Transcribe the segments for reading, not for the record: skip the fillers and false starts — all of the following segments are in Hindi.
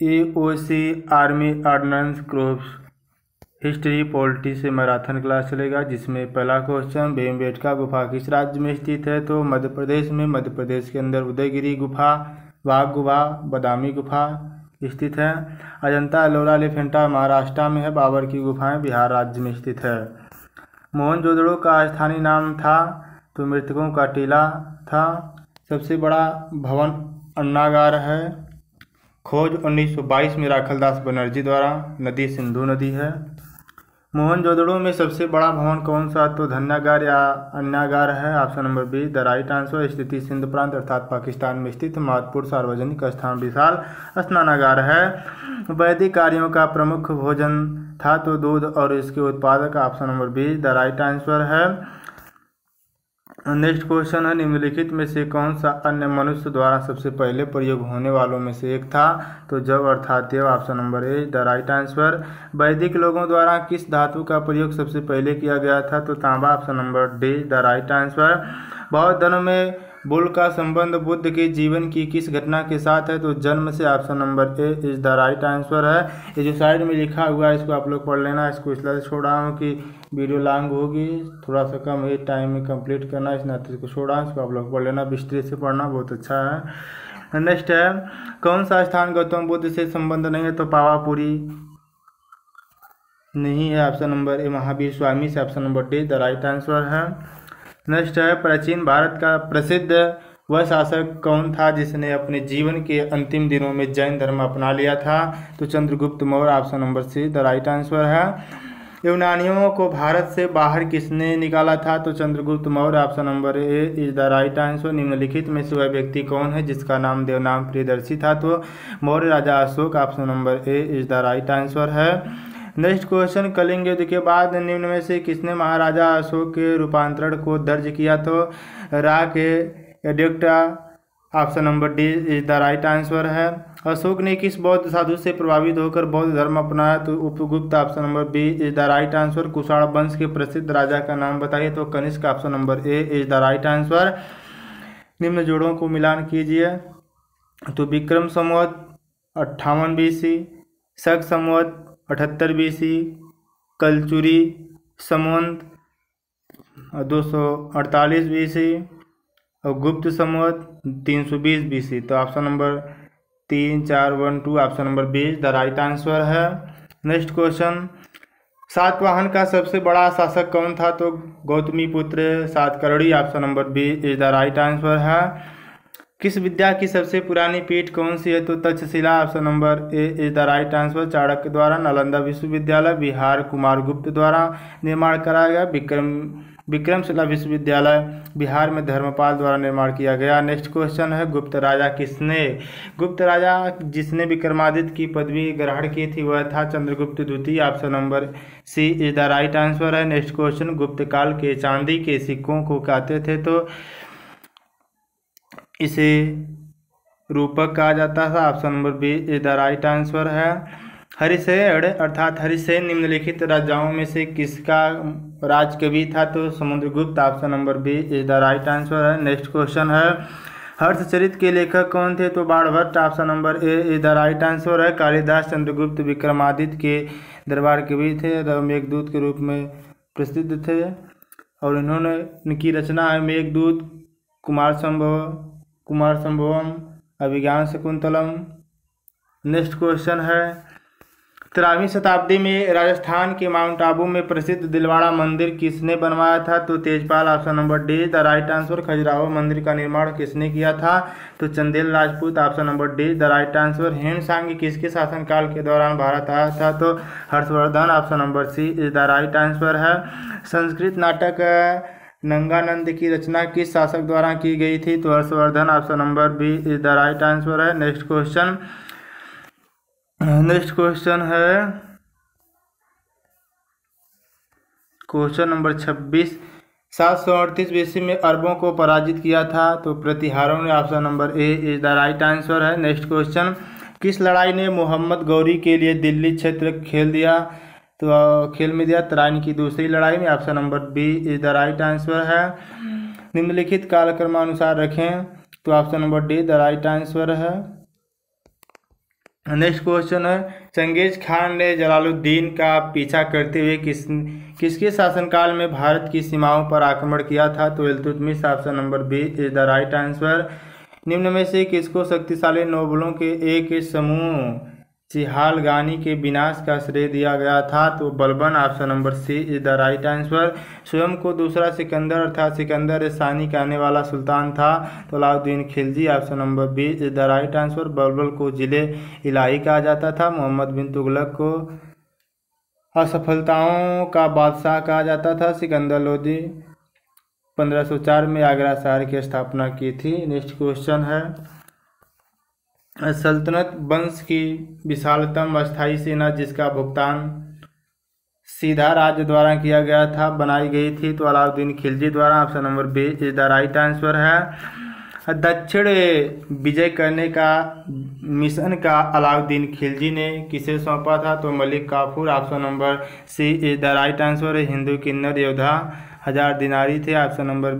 AOC army ordinance crops history polity से मैराथन क्लास चलेगा, जिसमें पहला क्वेश्चन भीमबेटका गुफा किस राज्य में स्थित है? तो मध्य प्रदेश में। मध्य प्रदेश के अंदर उदयगिरी गुफा, वाघ गुफा, बादामी गुफा स्थित है। अजंता एलोरा एलिफेंटा महाराष्ट्र में है। बाबर की गुफाएं बिहार राज्य में स्थित है। मोहनजोदड़ो का स्थानीय नाम था तो मृतकों का टीला था। सबसे बड़ा भवन अन्नागार है। खोज 1922 में राखलदास बनर्जी द्वारा। नदी सिंधु नदी है। मोहनजोदड़ो में सबसे बड़ा भवन कौन सा? तो धन्यागार या अन्नागार है। Option number B the right answer. स्थिति सिंध प्रांत अर्थात पाकिस्तान में स्थित महत्वपूर्ण सार्वजनिक स्थान विशाल स्नानागार है। वैदिक कार्यों का प्रमुख भोजन था तो दूध और इसके उत्पादक। Option number B the right answer है। नेक्स्ट क्वेश्चन है निम्नलिखित में से कौन सा अन्य मनुष्य द्वारा सबसे पहले प्रयोग होने वालों में से एक था? तो जव अर्थात देव। Option number A the right answer. वैदिक लोगों द्वारा किस धातु का प्रयोग सबसे पहले किया गया था? तो तांबा। Option number D the right answer. बौद्ध धर्म में बुल का संबंध बुद्ध के जीवन की किस घटना के साथ है? तो जन्म से। Option number A is the right answer है। ये जो साइड में लिखा हुआ है इसको आप लोग पढ़ लेना। इसको इसलिए छोड़ रहा हूँ कि वीडियो लॉन्ग होगी, थोड़ा सा कम है टाइम में कंप्लीट करना, इस नाते इसको छोड़ा। इसको आप लोग पढ़ लेना, विस्तृत से पढ़ना, बहुत अच्छा है। नेक्स्ट है कौन सा स्थान गौतम बुद्ध से संबंध नहीं है? तो पावापुरी नहीं है। ऑप्शन नंबर ए महावीर स्वामी से। Option number D the right answer है। नेक्स्ट है प्राचीन भारत का प्रसिद्ध वह शासक कौन था जिसने अपने जीवन के अंतिम दिनों में जैन धर्म अपना लिया था? तो Chandragupta Maurya. Option number C the right answer है। यूनानियों को भारत से बाहर किसने निकाला था? तो Chandragupta Maurya. Option number A is the right answer. निम्नलिखित में से वह व्यक्ति कौन है जिसका नाम देवनाम प्रियदर्शी था? तो मौर्य राजा Ashok. Option number A is the right answer है। नेक्स्ट क्वेश्चन कलिंग युद्ध के बाद निम्न में से किसने महाराजा अशोक के रूपांतरण को दर्ज किया? तो रा के एडिक्टा। Option number D is the right answer है। अशोक ने किस बौद्ध साधु से प्रभावित होकर बौद्ध धर्म अपनाया? तो Upagupta. Option number B is the right answer. Kushan वंश के प्रसिद्ध राजा का नाम बताइए? तो Kanishka. Option number A is the right answer. निम्न जोड़ों को मिलान कीजिए। तो विक्रम संवत 58 BC, शक संवत 78 BC, कलचुरी संवत 248 BC और गुप्त संवत 320 BC। तो option number 3, 4, 1, 2 option number B the right answer है। नेक्स्ट क्वेश्चन सातवाहन का सबसे बड़ा शासक कौन था? तो Gautami putra Satakarni. Option number B is the right answer है। किस विद्या की सबसे पुरानी पीठ कौन सी है? तो Takshashila. Option number A is the right answer. Chanakya द्वारा। नालंदा विश्वविद्यालय बिहार कुमारगुप्त द्वारा निर्माण कराया गया। विक्रमशिला विश्वविद्यालय बिहार में धर्मपाल द्वारा निर्माण किया गया। नेक्स्ट क्वेश्चन है गुप्त राजा किसने? गुप्त राजा जिसने विक्रमादित्य की पदवी ग्रहण की थी वह था चंद्रगुप्त द्वितीय। Option number C is the right answer है। नेक्स्ट क्वेश्चन गुप्त काल के चांदी के सिक्कों को कहते थे? तो इसे रूपक कहा जाता था। Option number B is the right answer है। हरिशेन अर्थात हरिशेन निम्नलिखित राजाओं में से किसका राजकवि था? तो Samudragupta. Option number B is the right answer है। नेक्स्ट क्वेश्चन है हर्षचरित के लेखक कौन थे? तो Banabhatta. Option number A is the right answer है। कालिदास चंद्रगुप्त विक्रमादित्य के दरबार कवि थे, मेघदूत के रूप में प्रसिद्ध थे और इनकी रचना है मेघदूत, कुमार संभवम, अभिज्ञान शकुंतलम। नेक्स्ट क्वेश्चन है 13वीं शताब्दी में राजस्थान के माउंट आबू में प्रसिद्ध दिलवाड़ा मंदिर किसने बनवाया था? तो Tejpal. Option number D the right answer. Khajuraho मंदिर का निर्माण किसने किया था? तो Chandel Rajput. Option number D the right answer. हेमसांगी किसके शासनकाल के दौरान भारत आया था? तो Harshvardhan. Option number C is the right answer है। संस्कृत नाटक नंगानंद की रचना किस शासक द्वारा की गई थी? तो Harshvardhan. Option number B is the right answer है। नेक्स्ट क्वेश्चन है क्वेश्चन नंबर 26। 738 BC में अरबों को पराजित किया था? तो प्रतिहारों ने। Option number A is the right answer है। नेक्स्ट क्वेश्चन किस लड़ाई ने मोहम्मद गौरी के लिए दिल्ली क्षेत्र खेल में दिया? तराइन की दूसरी लड़ाई में। Option number B is the right answer है। निम्नलिखित कालक्रमानुसार रखें? तो option number D the right answer है। नेक्स्ट क्वेश्चन है, चंगेज खान ने जलालुद्दीन का पीछा करते हुए किसके शासनकाल में भारत की सीमाओं पर आक्रमण किया था? तो Iltutmish option number B is the right answer. निम्न में से किसको शक्तिशाली नोबलों के एक समूह चिहालगानी के विनाश का श्रेय दिया गया था? तो Balban option number C is the right answer. स्वयं को दूसरा सिकंदर अर्थात सिकंदर सानी कहने वाला सुल्तान था? तो Alauddin Khilji option number B is the right answer. बलबल को जिले इलाही कहा जाता था। मोहम्मद बिन तुगलक को असफलताओं का बादशाह कहा जाता था। सिकंदर लोदी 1504 में आगरा शहर की स्थापना की थी। नेक्स्ट क्वेश्चन है, सल्तनत वंश की विशालतम अस्थायी सेना जिसका भुगतान सीधा राज्य द्वारा किया गया था बनाई गई थी? तो अलाउद्दीन खिलजी द्वारा। Option number B is the right answer है। दक्षिण विजय करने का मिशन का अलाउद्दीन खिलजी ने किसे सौंपा था? तो Malik Kafur. Option number C is the right answer. Hindu किन्नर योद्धा 1000 दिनारी थे। Option number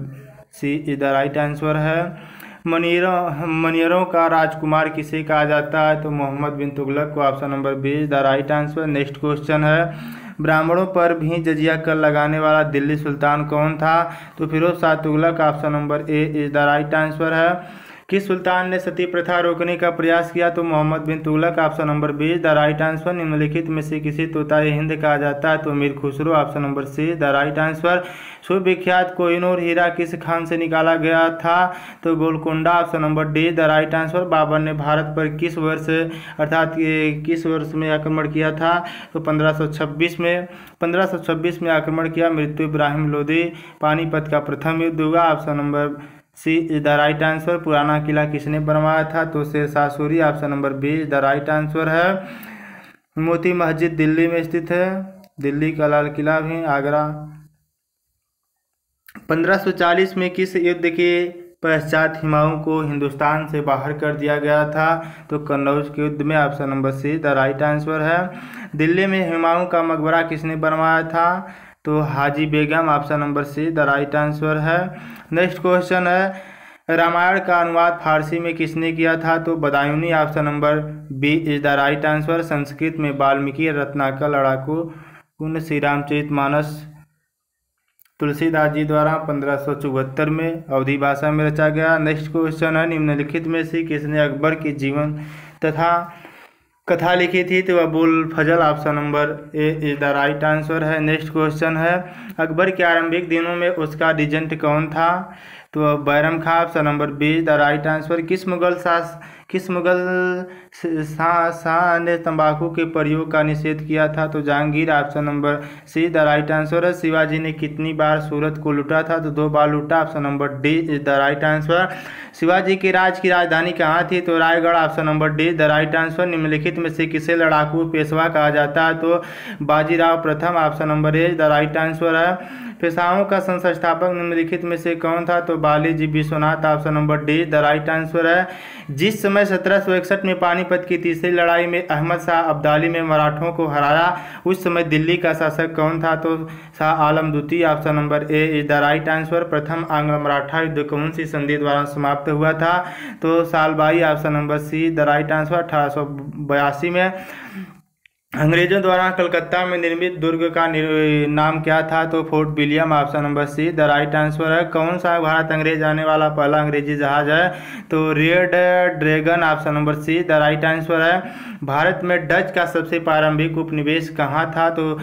C is the right answer है। मनियरों का राजकुमार किसे कहा जाता है? तो मोहम्मद बिन तुगलक को। Option number B is the right answer. Next question है, ब्राह्मणों पर भी जजिया कर लगाने वाला दिल्ली सुल्तान कौन था? तो Firoz Shah Tughlaq. Option number A is the right answer है। किस सुल्तान ने सती प्रथा रोकने का प्रयास किया? तो Mohammad bin Tughlaq. Option number B is the right answer. निम्नलिखित में से किसे तोताए हिंद कहा जाता है? तो Mir Khusro. Option number C the right answer. सुविख्यात कोहिनूर हीरा किस खान से निकाला गया था? तो Golconda. Option number D the right answer. Babur ने भारत पर किस वर्ष अर्थात किस वर्ष में आक्रमण किया था? तो 1526 में आक्रमण किया। मृत्यु इब्राहिम लोदी। पानीपत का प्रथम युद्ध हुआ। Option number C is the right answer. Purana Qila किसने बनवाया था? तो Sher Shah. Option number B is the right answer है। मोती मस्जिद दिल्ली में स्थित है। दिल्ली का लाल किला भी आगरा। 1540 में किस युद्ध के पश्चात हुमायूं को हिंदुस्तान से बाहर कर दिया गया था? तो कन्नौज के युद्ध में। Option number C the right answer है। दिल्ली में हुमायूं का मकबरा किसने बनवाया था? तो Haji Begum. Option number C the right answer है। नेक्स्ट क्वेश्चन है, रामायण का अनुवाद फारसी में किसने किया था? तो Badayuni. Option number B is the right answer. Sanskrit में वाल्मीकि। रत्नाकर। लड़ाकू कुंड। श्री रामचरितमानस तुलसीदास जी द्वारा 1574 में अवधी भाषा में रचा गया। नेक्स्ट क्वेश्चन है, निम्नलिखित में से किसने अकबर के जीवन तथा कथा लिखी थी? तो Abul Fazal. Option number A is the right answer है। नेक्स्ट क्वेश्चन है, अकबर के आरंभिक दिनों में उसका रिजेंट कौन था? तो Bairam Khan. Option number B is the right answer. किस मुगल शाह ने तंबाकू के प्रयोग का निषेध किया था? तो Jahangir. Option number C the right answer है। शिवाजी ने कितनी बार सूरत को लूटा था? तो 2 बार लूटा। Option number D is the right answer. Shivaji के राज की राजधानी कहाँ थी? तो Raigarh. Option number D the right answer. निम्नलिखित में से किसे लड़ाकू पेशवा कहा जाता है? तो बाजीराव प्रथम। Option number A the right answer है। पेशवाओं का संस्थापक निम्नलिखित में से कौन था? तो Balaji Vishwanath. Option number D the right answer है। जिस समय 1761 में पानीपत की तीसरी लड़ाई में अहमद शाह अब्दाली में मराठों को हराया, उस समय दिल्ली का शासक कौन था? तो शाह आलम द्वितीय। Option number A is the right answer. प्रथम आंग्ल मराठा युद्ध कौन सी संधि द्वारा समाप्त हुआ था? तो Salbai. Option number C the right answer. 1882 में। अंग्रेजों द्वारा कलकत्ता में निर्मित दुर्ग का नाम क्या था? तो fort William. Option number C the right answer है। कौन सा भारत अंग्रेज आने वाला पहला अंग्रेजी जहाज है? तो red dragon. Option number C the right answer है। भारत में डच का सबसे प्रारंभिक उपनिवेश कहाँ था? तो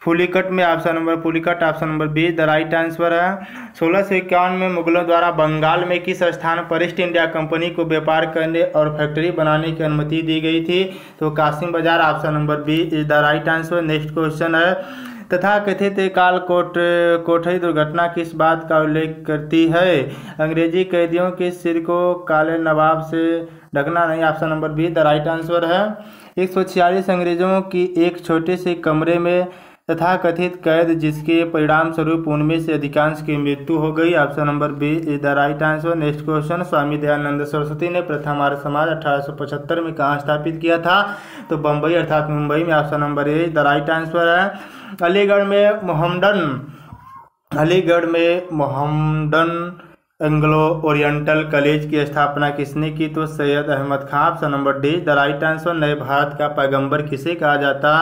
पुलिकट में। Option number Pulicat. Option number B the right answer है। 1651 में मुगलों द्वारा बंगाल में किस स्थान पर ईस्ट इंडिया कंपनी को व्यापार करने और फैक्ट्री बनाने की अनुमति दी गई थी? तो Kasim Bazar. Option number B is the right answer. Next question है, तथा कथित काल कोठरी दुर्घटना किस बात का उल्लेख करती है? अंग्रेजी कैदियों के सिर को काले नवाब से ढकना नहीं। Option number B the right answer है। 146 अंग्रेजों की एक छोटे से कमरे में तथा कथित कैद जिसके परिणाम स्वरूप उनमें से अधिकांश की मृत्यु हो गई। Option number B is the right answer. Next question, Swami Dayanand Saraswati ने प्रथम आर्य समाज 1875 में कहाँ स्थापित किया था? तो बम्बई अर्थात मुंबई में। Option number A the right answer है। अलीगढ़ में मोहम्मडन एंग्लो ओरिएंटल कॉलेज की स्थापना किसने की? तो Syed Ahmad Khan. Option number D the right answer. नए भारत का पैगंबर किसे कहा जाता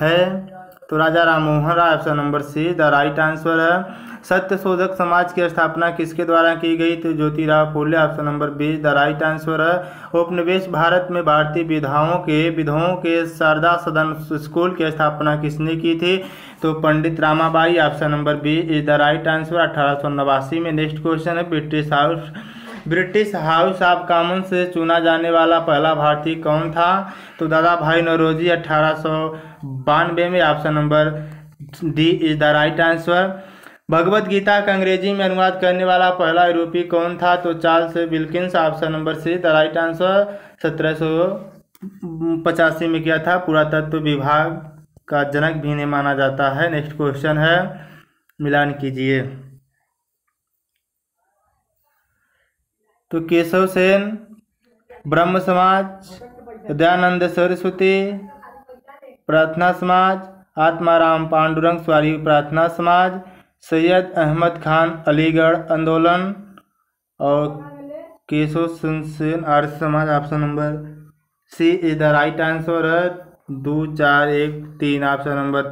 है? तो Raja Rammohan Roy. Option number C the right answer है। सत्य शोधक समाज की स्थापना किसके द्वारा की गई? तो Jyotirao Phule. Option number B the right answer है। उपनिवेश भारत में भारतीय विधवाओं के शारदा सदन स्कूल की स्थापना किसने की थी? तो Pandit Ramabai. Option number B is the right answer. 1889 में। नेक्स्ट क्वेश्चन है ब्रिटिश हाउस ऑफ कॉमन्स से चुना जाने वाला पहला भारतीय कौन था? तो दादा भाई नौरोजी 1892 में। Option number D is the right answer. Bhagavad Gita का अंग्रेजी में अनुवाद करने वाला पहला यूरोपीय कौन था? तो Charles Wilkins. Option number C the right answer. 1785 में किया था। पुरातत्व विभाग का जनक भी इन्हें माना जाता है। नेक्स्ट क्वेश्चन है, मिलान कीजिए। तो केशव सेन, ब्रह्म समाज, दयानंद सरस्वती, प्रार्थना समाज, आत्माराम पांडुरंग स्वारी प्रार्थना समाज, सैयद अहमद खान अलीगढ़ आंदोलन और Keshav Sen Arya Samaj. Option number C is the right answer है। 2 4 1 3। Option number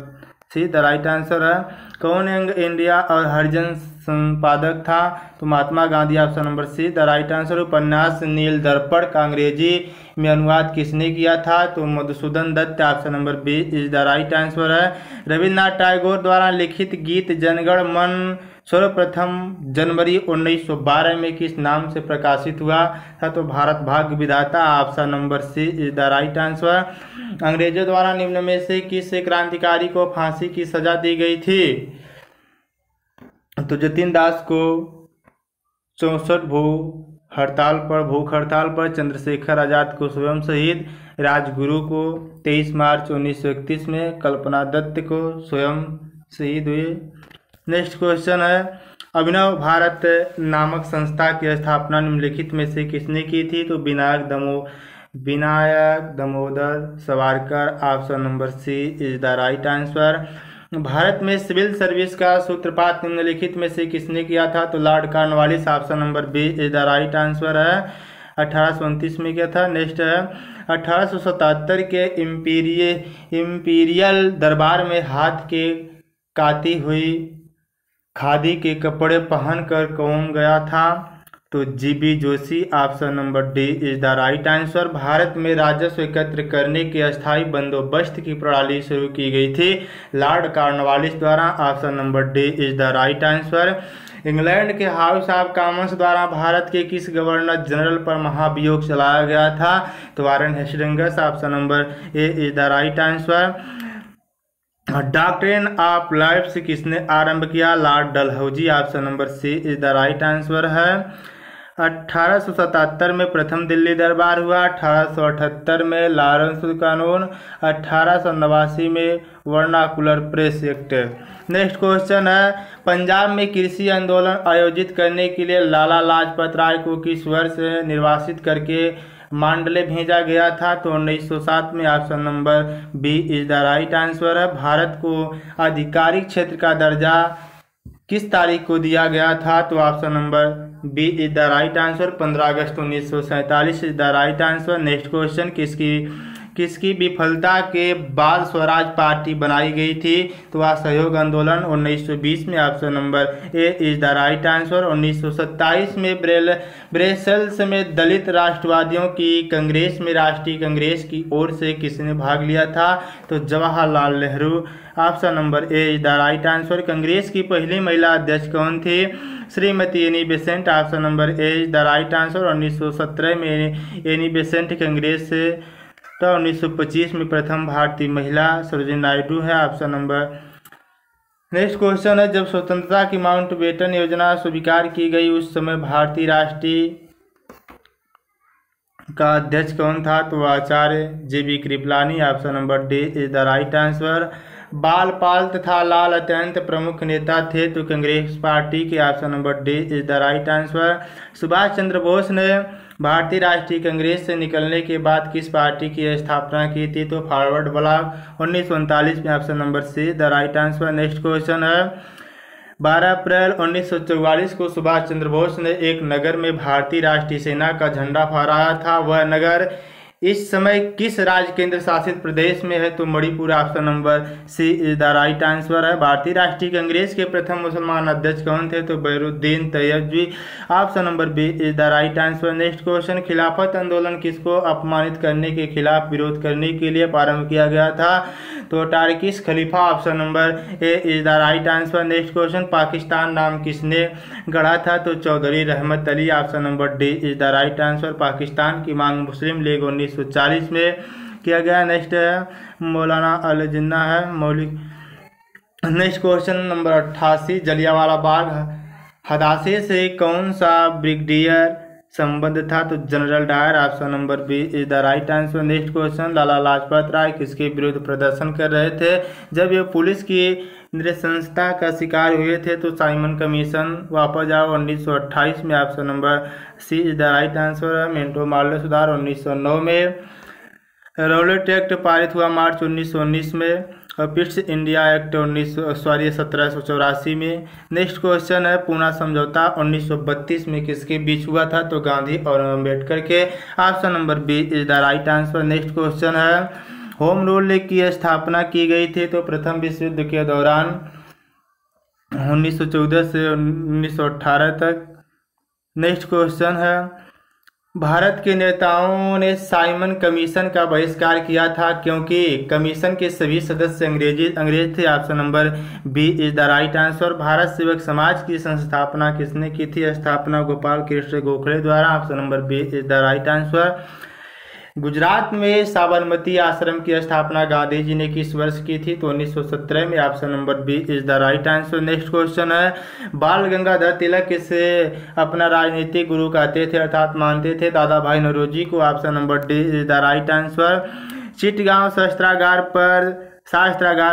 C the right answer है। कौन यंग इंडिया और हरिजन संपादक था? तो Mahatma Gandhi. Option number C the right answer. उपन्यास नील दर्पण का अंग्रेजी में अनुवाद किसने किया था? तो Madhusudan Dutt. Option number B is the right answer है। रविन्द्रनाथ टैगोर द्वारा लिखित गीत जनगण मन सर्वप्रथम जनवरी 1912 में किस नाम से प्रकाशित हुआ था? तो Bharat Bhagya Vidhata. Option number C is the right answer. अंग्रेजों द्वारा निम्न में से किस क्रांतिकारी को फांसी की सजा दी गई थी? तो जतिन दास को 64 भूख हड़ताल पर, चंद्रशेखर आजाद को स्वयं शहीद, राजगुरु को 23 मार्च 1931 में, कल्पना दत्त को स्वयं शहीद हुए। नेक्स्ट क्वेश्चन है, अभिनव भारत नामक संस्था की स्थापना निम्नलिखित में से किसने की थी? तो Vinayak Damodar Savarkar. Option number C is the right answer. Bharat में सिविल सर्विस का सूत्रपात निम्नलिखित में से किसने किया था? तो Lord Cornwallis. Option number B is the right answer है। 1829 में किया था। नेक्स्ट है, 1877 के इम्पीरियल दरबार में हाथ के काती हुई खादी के कपड़े पहनकर कौन गया था? तो GB Joshi. Option number D is the right answer. Bharat में राजस्व एकत्र करने के अस्थायी बंदोबस्त की प्रणाली शुरू की गई थी लॉर्ड कॉर्नवालिस द्वारा। Option number D is the right answer. England के हाउस ऑफ कॉमन्स द्वारा भारत के किस गवर्नर जनरल पर महाभियोग चलाया गया था? तो Warren Hastings. Option number A is the right answer. Doctrine of lapse किसने आरंभ किया? Lord Dalhousie. Option number C is the right answer है। 1877 में प्रथम दिल्ली दरबार हुआ। 1878 में लॉरेंस कानून। 1889 में vernacular press act. Next question है, पंजाब में कृषि आंदोलन आयोजित करने के लिए लाला लाजपत राय को किस वर्ष निर्वासित करके मांडले भेजा गया था? तो 1907 में। Option number B is the right answer है। भारत को आधिकारिक क्षेत्र का दर्जा किस तारीख को दिया गया था? तो option number B is the right answer. 15 अगस्त 1947 is the right answer. Next question, किसकी विफलता के बाद स्वराज पार्टी बनाई गई थी? तो असहयोग आंदोलन 1920 में। Option number A is the right answer. 1927 में ब्रसेल्स में दलित राष्ट्रवादियों की कांग्रेस में राष्ट्रीय कांग्रेस की ओर से किसने भाग लिया था? तो Jawaharlal Nehru. Option number A is the right answer. Congress की पहली महिला अध्यक्ष कौन थी? Shrimati Annie Besant. Option number A is the right answer. 1917 में एनी बेसेंट कांग्रेस से, तो 1925 में प्रथम भारतीय महिला सरोजिनी नायडू है। Option number. नेक्स्ट क्वेश्चन है, जब स्वतंत्रता की माउंटबेटन योजना स्वीकार की गई उस समय भारतीय राष्ट्रीय का अध्यक्ष कौन था? तो Acharya JB Kripalani. Option number D is the right answer. Bal Pal तथा लाल अत्यंत प्रमुख नेता थे तो कांग्रेस पार्टी के। Option number D is the right answer. Subhash Chandra Bose ने भारतीय राष्ट्रीय कांग्रेस से निकलने के बाद किस पार्टी की स्थापना की थी? तो फॉरवर्ड ब्लॉक 1939 में। Option number C the right answer. Next question है, 12 अप्रैल 1944 को सुभाष चंद्र बोस ने एक नगर में भारतीय राष्ट्रीय सेना का झंडा फहराया था। वह नगर इस समय किस राज्य केंद्र शासित प्रदेश में है? तो Manipur. Option number C is the right answer है। भारतीय राष्ट्रीय कांग्रेस के प्रथम मुसलमान अध्यक्ष कौन थे? तो Badruddin Tyabji. Option number B is the right answer. Next question, Khilafat आंदोलन किसको अपमानित करने के खिलाफ विरोध करने के लिए प्रारंभ किया गया था? तो टारकिस खलीफा। Option number A is the right answer. Next question, Pakistan नाम किसने गढ़ा था? तो Chaudhry Rahmat Ali. Option number D is the right answer. Pakistan की मांग मुस्लिम लीग 1940 में किया गया। नेक्स्ट है मौलाना अल जिन्ना है मौलिक। Next question number 88, Jallianwala Bagh हादसे से कौन सा ब्रिगेडियर संबंध था? तो general Dyer. Option number B is the right answer. Next question, Lala Lajpat Rai किसके विरुद्ध प्रदर्शन कर रहे थे जब ये पुलिस की नृशंसता का शिकार हुए थे? तो साइमन कमीशन। वापस जाओ 1928 में। Option number C is the right answer है। मिंटो मार्ले सुधार 1909 में। रॉलेट एक्ट पारित हुआ मार्च 1919 में। पिट्स इंडिया एक्ट 1784 में। नेक्स्ट क्वेश्चन है, पूना समझौता 1932 में किसके बीच हुआ था? तो गांधी और अम्बेडकर के। Option number B is the right answer. Next question है, होम रूल लीग की स्थापना की गई थी तो प्रथम विश्व युद्ध के दौरान 1914 से 1918 तक। नेक्स्ट क्वेश्चन है, भारत के नेताओं ने साइमन कमीशन का बहिष्कार किया था क्योंकि कमीशन के सभी सदस्य अंग्रेज थे। Option number B is the right answer. Bharat Sevak Samaj की संस्थापना किसने की थी? स्थापना गोपाल कृष्ण गोखले द्वारा। Option number B is the right answer. Gujarat में साबरमती आश्रम की स्थापना गांधी जी ने किस वर्ष की थी? तो 1917 में। Option number B is the right answer. Next question है, बाल गंगाधर तिलक किसे अपना राजनीतिक गुरु कहते थे अर्थात मानते थे? दादा भाई नौरोजी को। Option number D is the right answer. Chittagong शस्त्रागार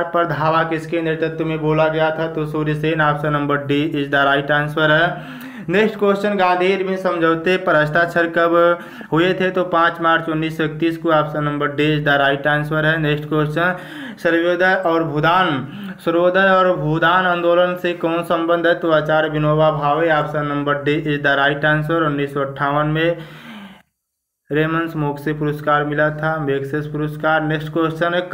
पर धावा किसके नेतृत्व में बोला गया था? तो Suryasen. Option number D is the right answer है। नेक्स्ट क्वेश्चन, गांधी इरविन समझौते पर हस्ताक्षर कब हुए थे? तो 5 मार्च 1931 को। Option number D is the right answer है। नेक्स्ट क्वेश्चन, सर्वोदय और भूदान आंदोलन से कौन संबंध है? तो आचार्य Vinoba Bhave. Option number D is the right answer. 1958 में रेमंस मोक्से पुरस्कार मिला था, मैग्सेस पुरस्कार। नेक्स्ट क्वेश्चन है,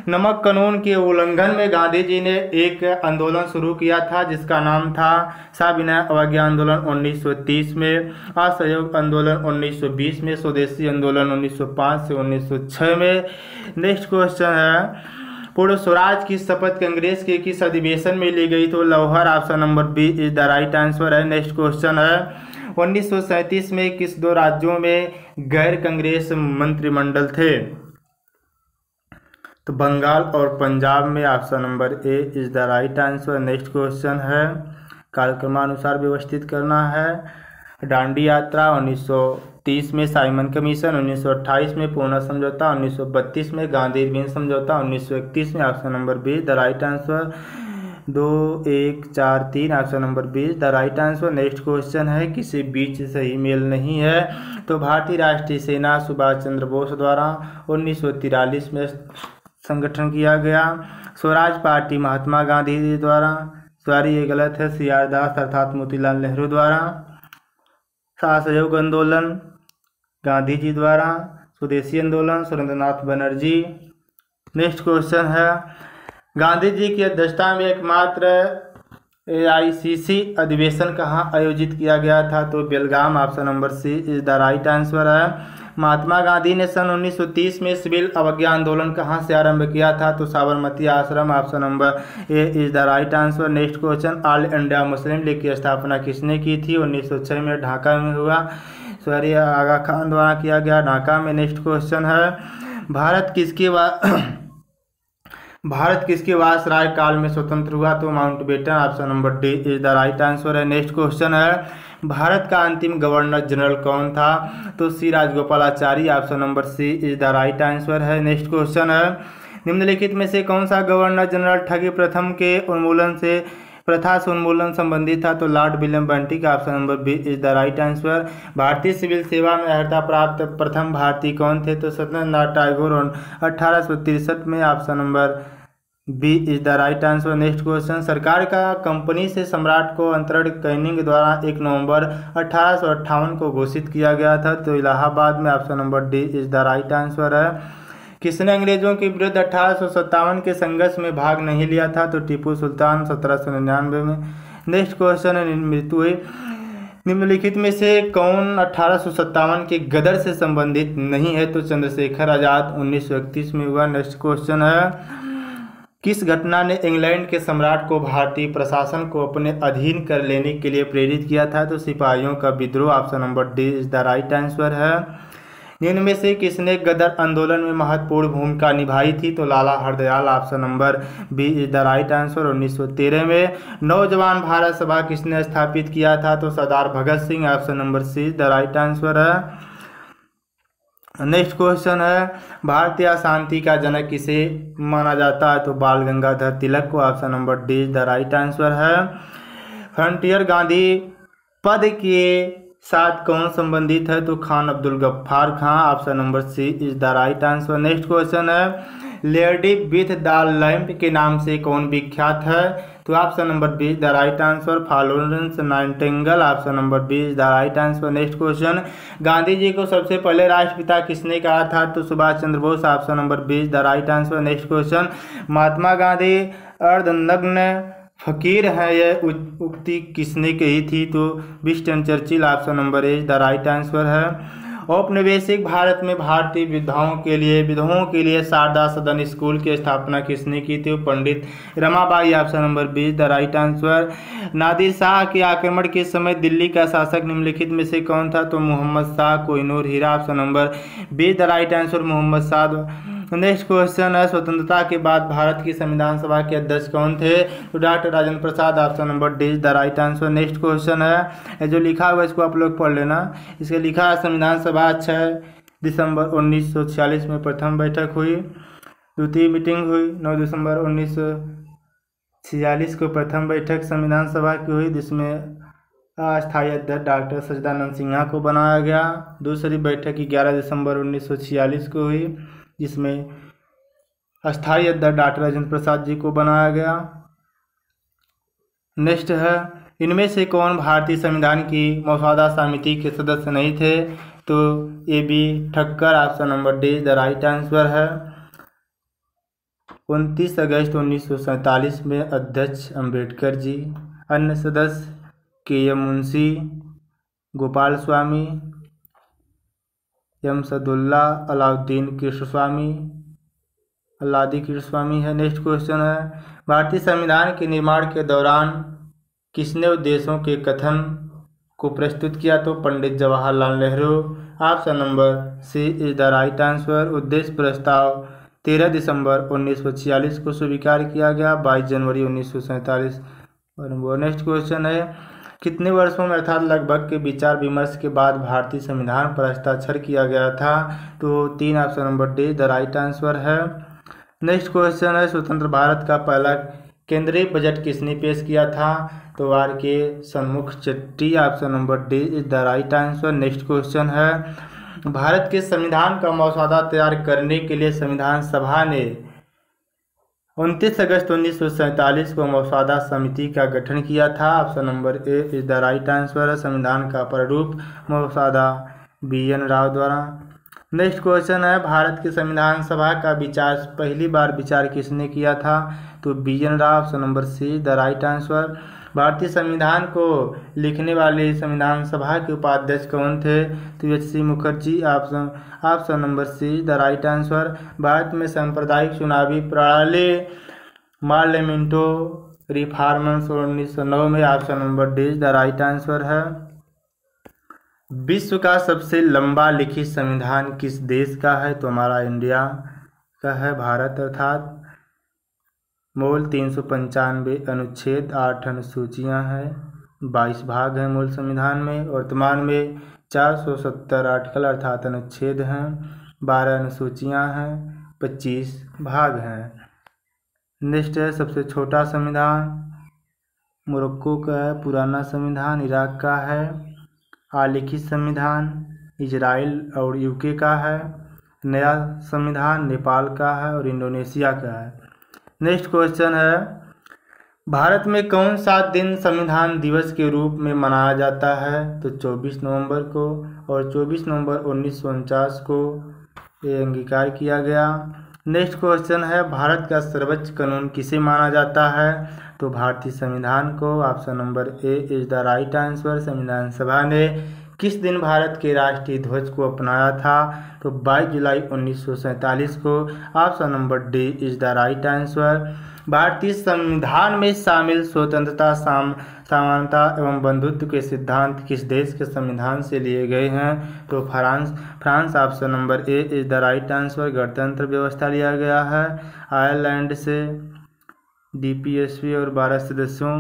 नमक कानून के उल्लंघन में गांधी जी ने एक आंदोलन शुरू किया था जिसका नाम था सविनय अवज्ञा आंदोलन 1930 में, असहयोग आंदोलन 1920 में, स्वदेशी आंदोलन 1905 से 1906 में। नेक्स्ट क्वेश्चन है, पूर्ण स्वराज की शपथ कांग्रेस के किस अधिवेशन में ली गई? तो Lahore. Option number B is the right answer है। नेक्स्ट क्वेश्चन है, 1937 में किस 2 राज्यों में गैर कांग्रेस मंत्रिमंडल थे? तो बंगाल और पंजाब में। Option number A is the right answer. Next question है, कालक्रमानुसार व्यवस्थित करना है। दांडी यात्रा 1930 में, साइमन कमीशन 1928 में, पूना समझौता 1932 में, गांधी इरविन समझौता 1931 में। Option number B the right answer. 2 1 4 3। Option number B the right answer. Next question है, किसी बीच सही मेल नहीं है? तो भारतीय राष्ट्रीय सेना सुभाष चंद्र बोस द्वारा 1943 में संगठन किया गया। स्वराज पार्टी महात्मा गांधी जी द्वारा। सॉरी ये गलत है, CR दास अर्थात मोतीलाल नेहरू द्वारा। असहयोग आंदोलन गांधी जी द्वारा। स्वदेशी आंदोलन सुरेंद्रनाथ बनर्जी। नेक्स्ट क्वेश्चन है, गांधी जी की अध्यक्षता में एकमात्र AICC अधिवेशन कहाँ आयोजित किया गया था? तो Belgaum. Option number C is the right answer है। महात्मा गांधी ने सन 1930 में सिविल अवज्ञा आंदोलन कहाँ से आरंभ किया था? तो साबरमती आश्रम। Option number A is the right answer. Next question, all India Muslim league की स्थापना किसने की थी? 1906 में ढाका में हुआ। सॉरी आगा खान द्वारा किया गया ढाका में। नेक्स्ट क्वेश्चन है, भारत किसके वायसराय काल में स्वतंत्र हुआ? तो Mountbatten. Option number D is the right answer है। नेक्स्ट क्वेश्चन है, भारत का अंतिम गवर्नर जनरल कौन था? तो C Rajagopalachari. Option number C is the right answer है। नेक्स्ट क्वेश्चन है, निम्नलिखित में से कौन सा गवर्नर जनरल ठगी प्रथा से उन्मूलन संबंधी था? तो Lord William Bentinck. Option number B is the right answer. भारतीय सिविल सेवा में अर्हता प्राप्त प्रथम भारतीय कौन थे? तो सत्येंद्र नाथ टैगोर 1863 में। Option number B is the right answer. Next question, सरकार का कंपनी से सम्राट को अंतरण कैनिंग द्वारा 1 नवंबर 1858 को घोषित किया गया था, तो इलाहाबाद में। Option number D is the right answer है। किसने अंग्रेजों के विरुद्ध 1857 के संघर्ष में भाग नहीं लिया था, तो टीपू सुल्तान 1799 में। नेक्स्ट क्वेश्चन है, मृत्यु हुई निम्नलिखित में से कौन 1857 के गदर से संबंधित नहीं है, तो चंद्रशेखर आजाद 1931 में हुआ। नेक्स्ट क्वेश्चन है, किस घटना ने इंग्लैंड के सम्राट को भारतीय प्रशासन को अपने अधीन कर लेने के लिए प्रेरित किया था, तो सिपाहियों का विद्रोह। Option number D is the right answer है। इनमें से किसने गदर आंदोलन में महत्वपूर्ण भूमिका निभाई थी, तो Lala Hardayal. Option number B is the right answer. 1913 में नौजवान भारत सभा किसने स्थापित किया था, तो Sardar Bhagat Singh. Option number C is the right answer है। नेक्स्ट क्वेश्चन है, भारतीय शांति का जनक किसे माना जाता है, तो बाल गंगाधर तिलक को। Option number D is the right answer है। फ्रंटियर गांधी पद के साथ कौन संबंधित है, तो Khan Abdul Ghaffar Khan. Option number C is the right answer. Next question है, लेडी विथ द लैंप के नाम से कौन विख्यात है, तो option number B is the right answer, Florence Nightingale. Option number B is the right answer. Next question, Gandhi ji को सबसे पहले राष्ट्रपिता किसने कहा था, तो Subhash Chandra Bose. Option number B is the right answer. Next question, Mahatma Gandhi अर्धनग्न फकीर है, यह उक्ति किसने कही थी, तो Winston Churchill. Option number A is the right answer है। औपनिवेशिक भारत में भारतीय विधवाओं के लिए शारदा सदन स्कूल की स्थापना किसने की थी, Pandit Ramabai. Option number B is the right answer. Nadir Shah के आक्रमण के समय दिल्ली का शासक निम्नलिखित में से कौन था, तो मोहम्मद शाह कोहिनूर हीरा। Option number B is the right answer, Mohammad Shah. Next question है, स्वतंत्रता के बाद भारत की संविधान सभा के अध्यक्ष कौन थे, तो doctor Rajendra Prasad. Option number D is the right answer. Next question है, जो लिखा हुआ है इसको आप लोग पढ़ लेना। इसके लिखा है, संविधान सभा 6 दिसंबर 1946 में प्रथम बैठक हुई, द्वितीय मीटिंग हुई 9 दिसंबर 1946 को प्रथम बैठक संविधान सभा की हुई, जिसमें अस्थायी अध्यक्ष डॉक्टर सच्चिदानंद सिन्हा को बनाया गया। दूसरी बैठक 11 दिसंबर 1946 को हुई, जिसमें अस्थायी अध्यक्ष डॉक्टर राजेंद्र प्रसाद जी को बनाया गया। नेक्स्ट है, इनमें से कौन भारतीय संविधान की मसौदा समिति के सदस्य नहीं थे, तो A B Thakkar. Option number D the right answer है। 29 अगस्त 1947 में अध्यक्ष अंबेडकर जी। अन्य सदस्य के एम मुंशी, गोपाल स्वामी, एम सदुल्ला, अलाउद्दीन कृष्णस्वामी, अल्लादी कृष्णस्वामी है। नेक्स्ट क्वेश्चन है, भारतीय संविधान के निर्माण के दौरान किसने उद्देश्यों के कथन को प्रस्तुत किया, तो Pandit Jawaharlal Nehru. Option number C is the right answer. उद्देश्य प्रस्ताव 13 दिसंबर 1946 को स्वीकार किया गया, 22 जनवरी 1947। और नेक्स्ट क्वेश्चन है, कितने वर्षों में अर्थात लगभग के विचार विमर्श के बाद भारतीय संविधान पर हस्ताक्षर किया गया था, तो 3। Option number D the right answer है। नेक्स्ट क्वेश्चन है, स्वतंत्र भारत का पहला केंद्रीय बजट किसने पेश किया था, तो आर के सन्मुख Chetty. Option number D is the right answer. Next question है, भारत के संविधान का मसौदा तैयार करने के लिए संविधान सभा ने 29 अगस्त 1947 को मसौदा समिति का गठन किया था। Option number A is the right answer. संविधान का प्रारूप मसौदा BN राव द्वारा। नेक्स्ट क्वेश्चन है, भारत के संविधान सभा का पहली बार विचार किसने किया था, तो BN Rao. Option number C the right answer. भारतीय संविधान को लिखने वाले संविधान सभा के उपाध्यक्ष कौन थे, तो HC Mukherjee. Option number C the right answer. Bharat में सांप्रदायिक चुनावी प्रणाली पार्लियामेंटो रिफॉर्म्स 1909 में। Option number D the right answer है। विश्व का सबसे लंबा लिखित संविधान किस देश का है, तो हमारा इंडिया का है, भारत अर्थात। मूल 395 अनुच्छेद, 8 अनुसूचियाँ हैं, 22 भाग हैं मूल संविधान में। वर्तमान में 470 आर्टिकल अर्थात अनुच्छेद हैं, 12 अनुसूचियाँ हैं, 25 भाग हैं। नेक्स्ट है, सबसे छोटा संविधान मोरक्को का है, पुराना संविधान इराक का है, अलिखित संविधान इजराइल और UK का है, नया संविधान नेपाल का है और इंडोनेशिया का है। नेक्स्ट क्वेश्चन है, भारत में कौन सा दिन संविधान दिवस के रूप में मनाया जाता है? तो 24 नवंबर को, और 24 नवंबर 1949 को ये अंगीकार किया गया। नेक्स्ट क्वेश्चन है, भारत का सर्वोच्च कानून किसे माना जाता है? तो भारतीय संविधान को। Option number A is the right answer. संविधान सभा ने किस दिन भारत के राष्ट्रीय ध्वज को अपनाया था? तो 22 जुलाई 1947 को। Option number D is the right answer. भारतीय संविधान में शामिल स्वतंत्रता, समानता एवं बंधुत्व के सिद्धांत किस देश के संविधान से लिए गए हैं? तो France. Option number A is the right answer. गणतंत्र व्यवस्था लिया गया है आयरलैंड से डीपीएसपी और 12 सदस्यों।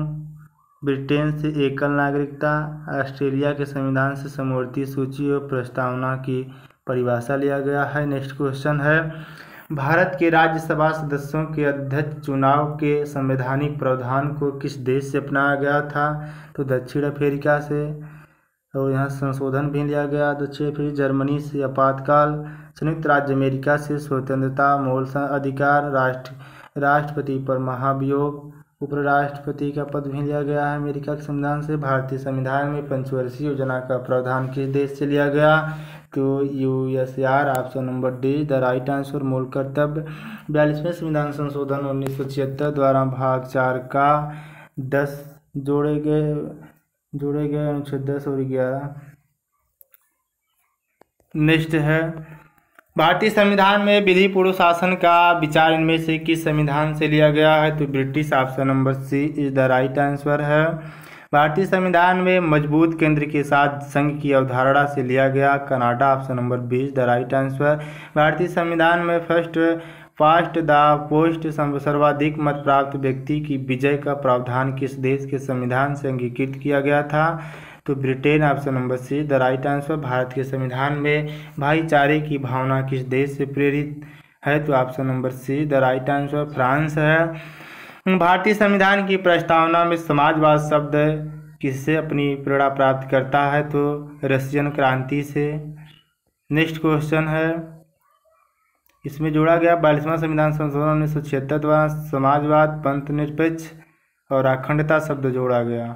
ब्रिटेन से एकल नागरिकता। ऑस्ट्रेलिया के संविधान से समवर्ती सूची और प्रस्तावना की परिभाषा लिया गया है। नेक्स्ट क्वेश्चन है, भारत के राज्यसभा सदस्यों के अध्यक्ष चुनाव के संवैधानिक प्रावधान को किस देश से अपनाया गया था? तो दक्षिण अफ्रीका से, और यहाँ संशोधन भी लिया गया। दक्षिण अफ्रीका। जर्मनी से आपातकाल। संयुक्त राज्य अमेरिका से स्वतंत्रता, मूल अधिकार। राष्ट्रपति पर महाभियोग। उपराष्ट्रपति का पद भी लिया गया है अमेरिका के संविधान से। भारतीय संविधान में पंचवर्षीय योजना का प्रावधान किस देश से लिया गया? तो USR. Option number D the right answer. मूल कर्तव्य। 42वें संविधान संशोधन 1976 द्वारा भाग 4 का 10 जोड़े गए अनुच्छेद 10 और 11। नेक्स्ट है, भारतीय संविधान में विधि पूर्व शासन का विचार इनमें से किस संविधान से लिया गया है? तो British. Option number C is the right answer है। भारतीय संविधान में मजबूत केंद्र के साथ संघ की अवधारणा से लिया गया Canada. Option number B is the right answer. भारतीय संविधान में फर्स्ट पास्ट द पोस्ट सर्वाधिक मत प्राप्त व्यक्ति की विजय का प्रावधान किस देश के संविधान से अंगीकृत किया गया था? तो Britain. Option number C the right answer. Bharat के संविधान में भाईचारे की भावना किस देश से प्रेरित है? तो option number C the right answer. France है। भारतीय संविधान की प्रस्तावना में समाजवाद शब्द किससे अपनी प्रेरणा प्राप्त करता है? तो रशियन क्रांति से। नेक्स्ट क्वेश्चन है, इसमें जोड़ा गया 42वां संविधान संशोधन 1976 द्वारा समाजवाद, पंथ निरपेक्ष और अखंडता शब्द जोड़ा गया।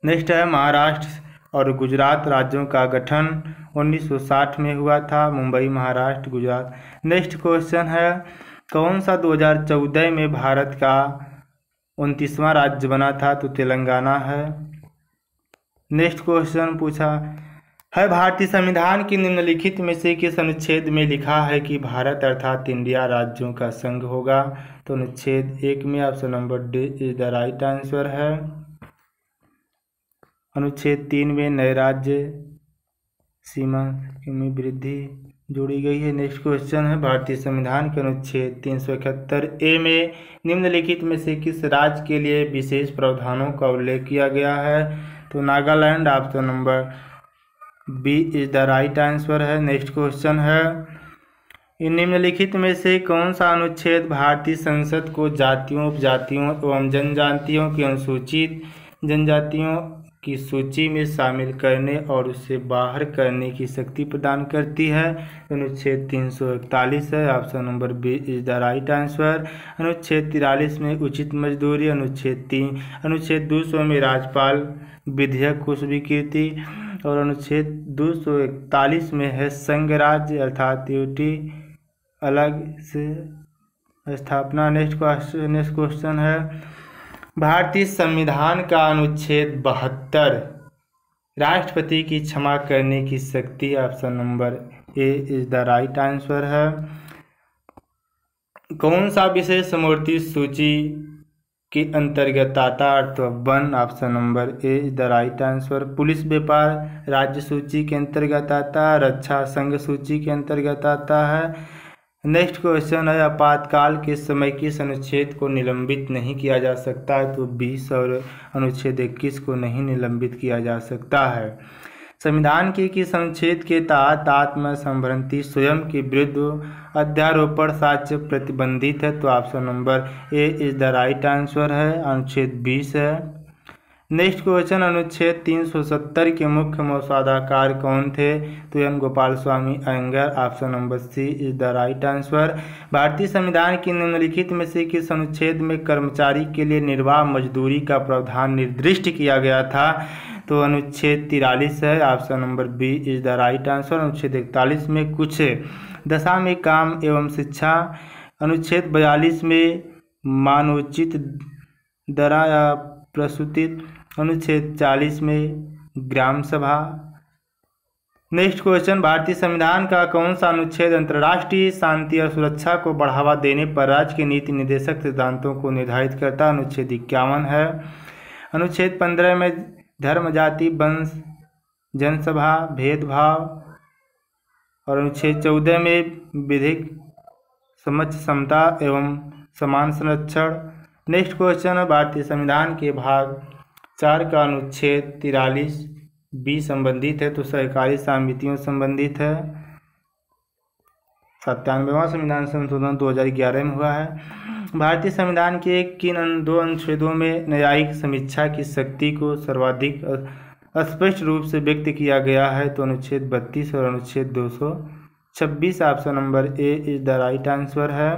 नेक्स्ट है, महाराष्ट्र और गुजरात राज्यों का गठन 1960 में हुआ था। मुंबई, महाराष्ट्र, गुजरात। नेक्स्ट क्वेश्चन है, कौन सा 2014 में भारत का 29वां राज्य बना था? तो तेलंगाना है। नेक्स्ट क्वेश्चन पूछा है, भारतीय संविधान की निम्नलिखित में से किस अनुच्छेद में लिखा है कि भारत अर्थात इंडिया राज्यों का संघ होगा? तो अनुच्छेद 1 में। Option number D is the right answer है। अनुच्छेद 3 में नए राज्य सीमा में वृद्धि जोड़ी गई है। नेक्स्ट क्वेश्चन है, भारतीय संविधान के अनुच्छेद 371 ए में निम्नलिखित में से किस राज्य के लिए विशेष प्रावधानों का उल्लेख किया गया है? तो Nagaland. Option number B is the right answer है। नेक्स्ट क्वेश्चन है, इन निम्नलिखित में से कौन सा अनुच्छेद भारतीय संसद को जातियों, उपजातियों एवं जनजातियों की अनुसूचित जनजातियों की सूची में शामिल करने और उससे बाहर करने की शक्ति प्रदान करती है? अनुच्छेद 341 है। Option number B is the right answer. अनुच्छेद 43 में उचित मजदूरी। अनुच्छेद 200 में राज्यपाल विधेयक को स्वीकृति, और अनुच्छेद 241 में है संघ राज्य अर्थात यूटी अलग से स्थापना। नेक्स्ट क्वेश्चन है, भारतीय संविधान का अनुच्छेद 72 राष्ट्रपति की क्षमा करने की शक्ति। Option number A is the right answer है। कौन सा विषय समवर्ती सूची के अंतर्गत आता है? तो 1। Option number A is the right answer. Police व्यापार राज्य सूची के अंतर्गत आता है। रक्षा संघ सूची के अंतर्गत आता है। नेक्स्ट क्वेश्चन है, आपातकाल के समय किस अनुच्छेद को निलंबित नहीं किया जा सकता है? तो 20 और अनुच्छेद 21 को नहीं निलंबित किया जा सकता है। संविधान के किस अनुच्छेद के तहत आत्मसंभ्रांति स्वयं के विरुद्ध अध्यारोपण साक्ष्य प्रतिबंधित है? तो option number A is the right answer है। अनुच्छेद 20 है। नेक्स्ट क्वेश्चन, अनुच्छेद 370 के मुख्य मसौदाकार कौन थे? तो N Gopal Swami Ayyangar. Option number C is the right answer. भारतीय संविधान के निम्नलिखित में से किस अनुच्छेद में कर्मचारी के लिए निर्वाह मजदूरी का प्रावधान निर्दिष्ट किया गया था? तो अनुच्छेद 43 है। Option number B is the right answer. अनुच्छेद 41 में कुछ दशा में काम एवं शिक्षा। अनुच्छेद 42 में मानवोचित दरा या प्रसूति। अनुच्छेद 40 में ग्राम सभा। नेक्स्ट क्वेश्चन, भारतीय संविधान का कौन सा अनुच्छेद अंतर्राष्ट्रीय शांति और सुरक्षा को बढ़ावा देने पर राज्य के नीति निर्देशक सिद्धांतों को निर्धारित करता? अनुच्छेद 51 है। अनुच्छेद 15 में धर्म, जाति, वंश, जनसभा, भेदभाव। और अनुच्छेद 14 में विधिक समझ, समता एवं समान संरक्षण। नेक्स्ट क्वेश्चन है, भारतीय संविधान के भाग 4 का अनुच्छेद 43 बी संबंधित है? तो सहकारी समितियों संबंधित है। 97वां संविधान संशोधन 2011 में हुआ है। भारतीय संविधान के किन दो अनुच्छेदों में न्यायिक समीक्षा की शक्ति को सर्वाधिक स्पष्ट रूप से व्यक्त किया गया है? तो अनुच्छेद 32 और अनुच्छेद 226। Option number A is the right answer है।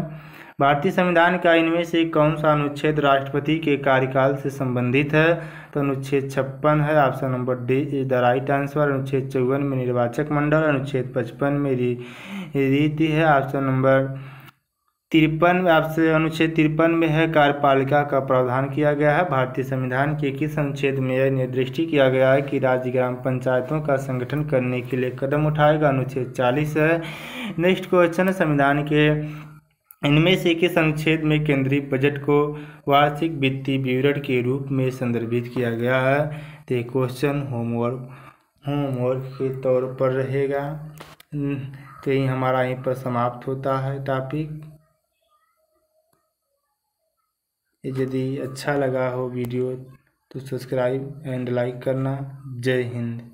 भारतीय संविधान का इनमें से कौन सा अनुच्छेद राष्ट्रपति के कार्यकाल से संबंधित है? तो अनुच्छेद 56 है। Option number D is the right answer. अनुच्छेद 54 में निर्वाचक मंडल। अनुच्छेद 55 में रीति है। ऑप्शन नंबर 53 आपसे अनुच्छेद 53 में है कार्यपालिका का प्रावधान किया गया है। भारतीय संविधान के किस अनुच्छेद में यह निर्दिष्ट किया गया है कि राज्य ग्राम पंचायतों का संगठन करने के लिए कदम उठाएगा? अनुच्छेद 40 है। नेक्स्ट क्वेश्चन, संविधान के इनमें से किस अनुच्छेद में केंद्रीय बजट को वार्षिक वित्तीय विवरण के रूप में संदर्भित किया गया है? तो ये क्वेश्चन होमवर्क के तौर पर रहेगा। तो यही हमारा यहीं पर समाप्त होता है टॉपिक। यदि अच्छा लगा हो वीडियो तो सब्सक्राइब एंड लाइक करना। जय हिंद।